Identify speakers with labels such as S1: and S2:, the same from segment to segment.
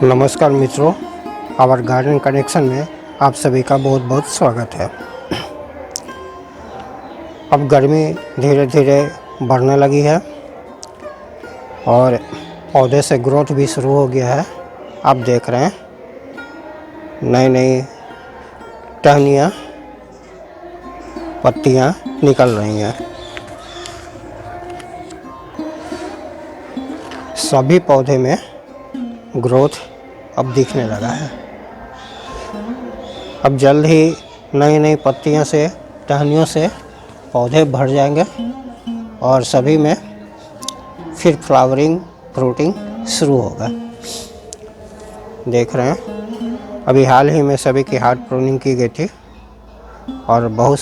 S1: नमस्कार मित्रों, our garden connection में आप सभी का बहुत बहुत स्वागत है। अब गर्मी धीरे धीरे बढ़ने लगी है और पौधे से ग्रोथ भी शुरू हो गया है। आप देख रहे हैं नई नई टहनियाँ, पत्तियाँ निकल रही हैं। सभी पौधे में ग्रोथ अब दिखने लगा है। अब जल्द ही नई नई पत्तियों से, टहनियों से पौधे भर जाएंगे और सभी में फिर फ्लावरिंग, फ्रूटिंग शुरू होगा। देख रहे हैं अभी हाल ही में सभी की हार्ड प्रूनिंग की गई थी और बहुत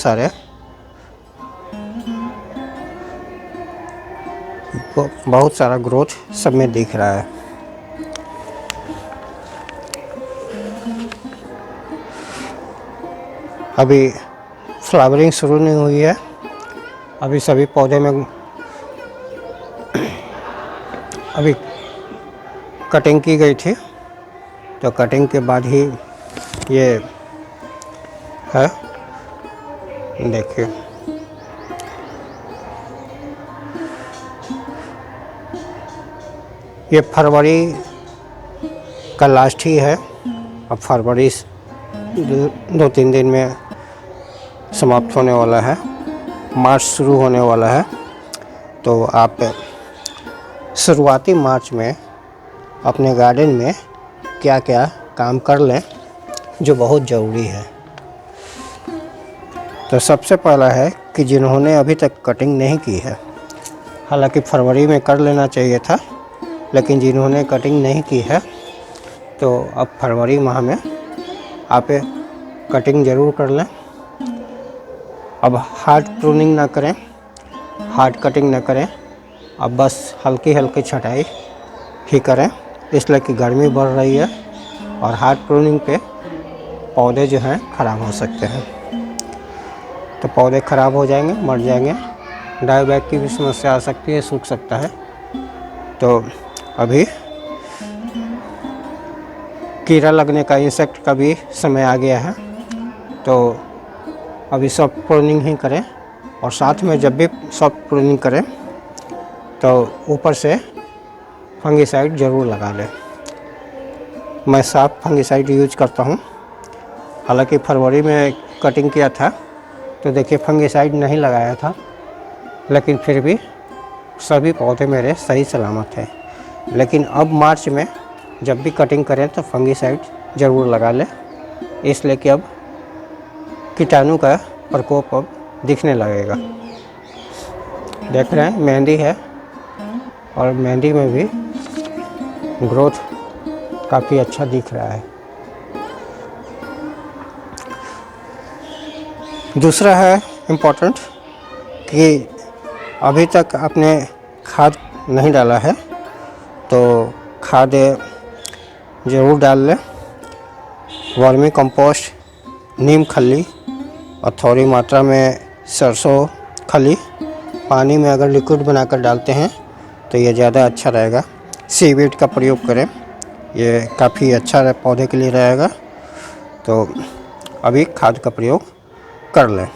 S1: सारा ग्रोथ सब में दिख रहा है। अभी फ्लावरिंग शुरू नहीं हुई है। अभी सभी पौधे में अभी कटिंग की गई थी, तो कटिंग के बाद ही ये है। देखिए ये फरवरी का लास्ट ही है। अब फरवरी 2-3 दिन में समाप्त होने वाला है, मार्च शुरू होने वाला है। तो आप शुरुआती मार्च में अपने गार्डन में क्या क्या काम कर लें जो बहुत ज़रूरी है। तो सबसे पहला है कि जिन्होंने अभी तक कटिंग नहीं की है, हालांकि फरवरी में कर लेना चाहिए था, लेकिन जिन्होंने कटिंग नहीं की है तो अब फरवरी माह में आप कटिंग ज़रूर कर लें। अब हार्ड प्रूनिंग ना करें, हार्ड कटिंग ना करें, अब बस हल्की हल्की छटाई ही करें, इसलिए कि गर्मी बढ़ रही है और हार्ड प्रूनिंग पे पौधे जो हैं ख़राब हो सकते हैं। तो पौधे ख़राब हो जाएंगे, मर जाएंगे, डाई बैक की भी समस्या आ सकती है, सूख सकता है। तो अभी कीड़ा लगने का, इंसेक्ट का भी समय आ गया है। तो अभी सॉफ्ट प्रूनिंग ही करें और साथ में जब भी सॉफ्ट प्रूनिंग करें तो ऊपर से फंगीसाइड ज़रूर लगा लें। मैं साफ फंगीसाइड यूज करता हूँ। हालांकि फरवरी में कटिंग किया था तो देखिए फंगीसाइड नहीं लगाया था, लेकिन फिर भी सभी पौधे मेरे सही सलामत हैं। लेकिन अब मार्च में जब भी कटिंग करें तो फंगीसाइड ज़रूर लगा लें, इसलिए कि अब कीटाणु का प्रकोप अब दिखने लगेगा। देख रहे हैं मेहंदी है और मेहंदी में भी ग्रोथ काफ़ी अच्छा दिख रहा है। दूसरा है इम्पोर्टेंट कि अभी तक आपने खाद नहीं डाला है तो खाद ज़रूर डाल लें। वर्मी कंपोस्ट, नीम खली और थोड़ी मात्रा में सरसों खली पानी में अगर लिक्विड बनाकर डालते हैं तो ये ज़्यादा अच्छा रहेगा। सीवीड का प्रयोग करें, ये काफ़ी अच्छा पौधे के लिए रहेगा। तो अभी खाद का प्रयोग कर लें।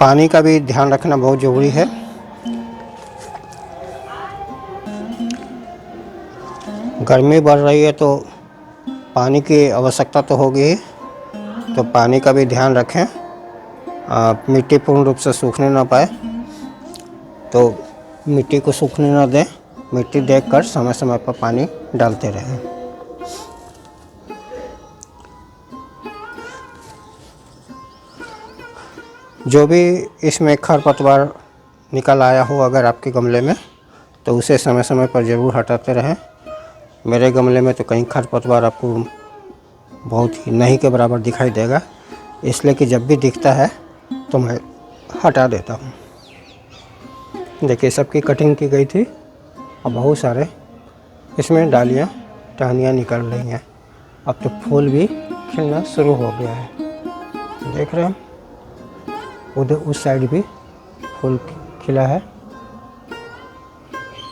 S1: पानी का भी ध्यान रखना बहुत ज़रूरी है। गर्मी बढ़ रही है तो पानी की आवश्यकता तो होगी ही, तो पानी का भी ध्यान रखें। मिट्टी पूर्ण रूप से सूखने ना पाए तो मिट्टी को सूखने ना दें। मिट्टी देखकर समय समय पर पानी डालते रहें। जो भी इसमें खरपतवार निकल आया हो अगर आपके गमले में, तो उसे समय समय पर ज़रूर हटाते रहें। मेरे गमले में तो कहीं खरपतवार आपको बहुत ही नहीं के बराबर दिखाई देगा, इसलिए कि जब भी दिखता है तो मैं हटा देता हूँ। देखिए सबकी कटिंग की गई थी और बहुत सारे इसमें डालियाँ, टहनियाँ निकल रही हैं। अब तो फूल भी खिलना शुरू हो गया है। देख रहे हैं उधर उस साइड भी फूल खिला है।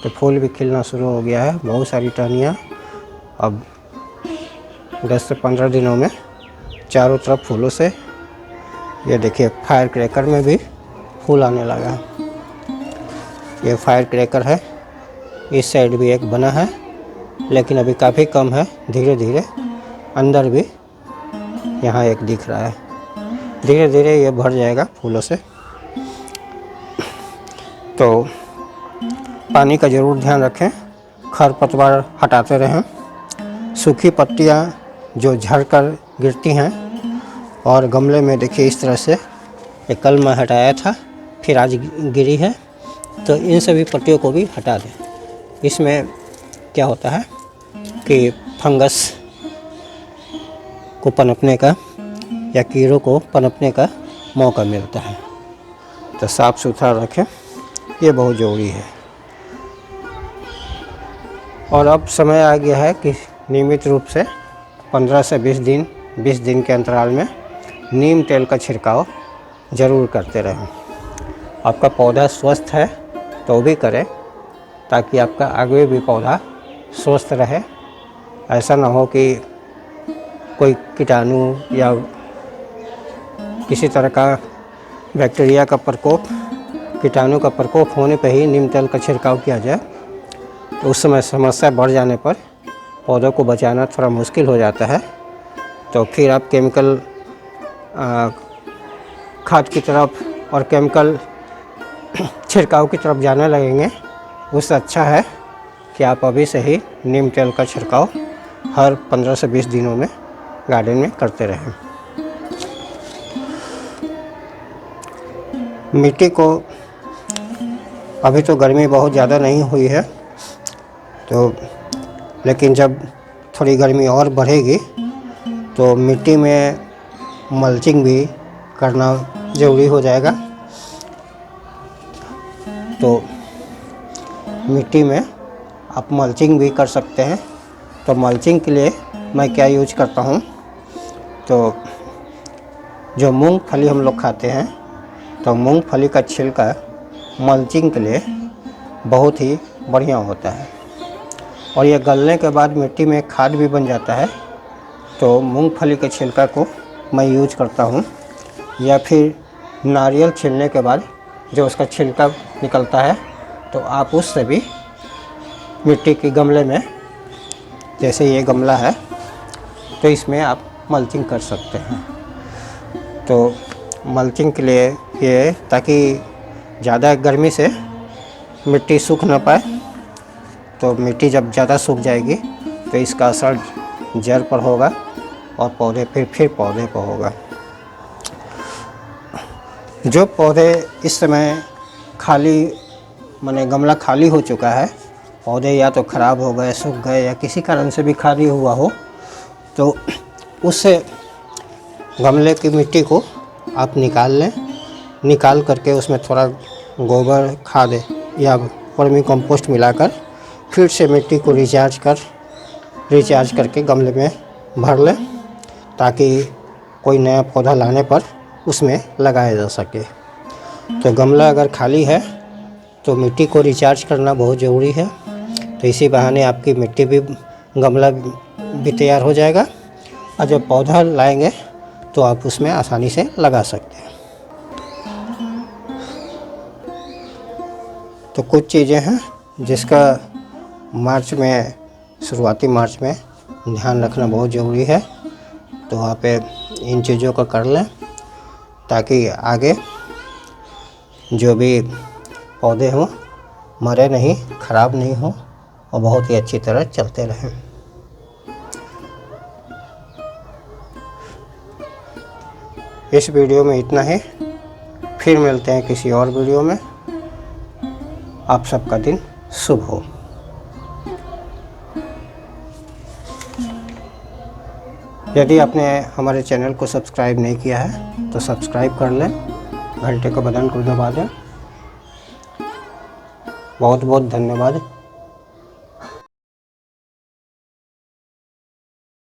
S1: तो फूल भी खिलना शुरू हो गया है। बहुत सारी टहनियाँ अब 10 से 15 दिनों में चारों तरफ फूलों से, ये देखिए फायर क्रैकर में भी फूल आने लगा है। ये फायर क्रैकर है, इस साइड भी एक बना है लेकिन अभी काफ़ी कम है। धीरे धीरे अंदर भी यहाँ एक दिख रहा है, धीरे धीरे ये भर जाएगा फूलों से। तो पानी का ज़रूर ध्यान रखें, खरपतवार हटाते रहें, सूखी पत्तियाँ जो झड़कर गिरती हैं। और गमले में देखिए इस तरह से एक कल मैं हटाया था, फिर आज गिरी है, तो इन सभी पत्तियों को भी हटा दें। इसमें क्या होता है कि फंगस को पनपने का या कीड़ों को पनपने का मौका मिलता है। तो साफ़ सुथरा रखें, ये बहुत ज़रूरी है। और अब समय आ गया है कि नियमित रूप से 15 से 20 दिन के अंतराल में नीम तेल का छिड़काव ज़रूर करते रहें। आपका पौधा स्वस्थ है तो भी करें, ताकि आपका आगे भी पौधा स्वस्थ रहे। ऐसा ना हो कि कोई कीटाणु या किसी तरह का बैक्टीरिया का प्रकोप, कीटाणु का प्रकोप होने पर ही नीम तेल का छिड़काव किया जाए, तो उस समय समस्या बढ़ जाने पर पौधों को बचाना थोड़ा मुश्किल हो जाता है। तो फिर आप केमिकल खाद की तरफ और केमिकल छिड़काव की तरफ जाने लगेंगे। उससे अच्छा है कि आप अभी से ही नीम तेल का छिड़काव हर 15 से 20 दिनों में गार्डन में करते रहें। मिट्टी को, अभी तो गर्मी बहुत ज़्यादा नहीं हुई है, तो लेकिन जब थोड़ी गर्मी और बढ़ेगी तो मिट्टी में मल्चिंग भी करना ज़रूरी हो जाएगा। तो मिट्टी में आप मल्चिंग भी कर सकते हैं। तो मल्चिंग के लिए मैं क्या यूज करता हूँ, तो जो मूंगफली हम लोग खाते हैं, तो मूंगफली का छिलका मल्चिंग के लिए बहुत ही बढ़िया होता है। और ये गलने के बाद मिट्टी में खाद भी बन जाता है। तो मूंगफली के छिलका को मैं यूज करता हूँ, या फिर नारियल छीलने के बाद जो उसका छिलका निकलता है, तो आप उससे भी मिट्टी के गमले में, जैसे ये गमला है, तो इसमें आप मल्चिंग कर सकते हैं। तो मल्चिंग के लिए ये, ताकि ज़्यादा गर्मी से मिट्टी सूख ना पाए, तो मिट्टी जब ज़्यादा सूख जाएगी तो इसका असर जड़ पर होगा और पौधे फिर पौधे पर होगा। जो पौधे इस समय खाली, माने गमला खाली हो चुका है, पौधे या तो ख़राब हो गए, सूख गए, या किसी कारण से भी खाली हुआ हो, तो उससे गमले की मिट्टी को आप निकाल लें। निकाल करके उसमें थोड़ा गोबर खाद या वर्मी कंपोस्ट मिलाकर फिर से मिट्टी को रिचार्ज करके गमले में भर लें, ताकि कोई नया पौधा लाने पर उसमें लगाया जा सके। तो गमला अगर खाली है तो मिट्टी को रिचार्ज करना बहुत ज़रूरी है। तो इसी बहाने आपकी मिट्टी भी, गमला भी तैयार हो जाएगा, और जब पौधा लाएंगे तो आप उसमें आसानी से लगा सकते हैं। तो कुछ चीज़ें हैं जिसका शुरुआती मार्च में ध्यान रखना बहुत ज़रूरी है। तो आप इन चीज़ों को कर लें, ताकि आगे जो भी पौधे हों मरे नहीं, ख़राब नहीं हो, और बहुत ही अच्छी तरह चलते रहें। इस वीडियो में इतना ही, फिर मिलते हैं किसी और वीडियो में। आप सबका दिन शुभ हो। यदि आपने हमारे चैनल को सब्सक्राइब नहीं किया है तो सब्सक्राइब कर लें, घंटे का बटन को दबा दें। बहुत बहुत धन्यवाद।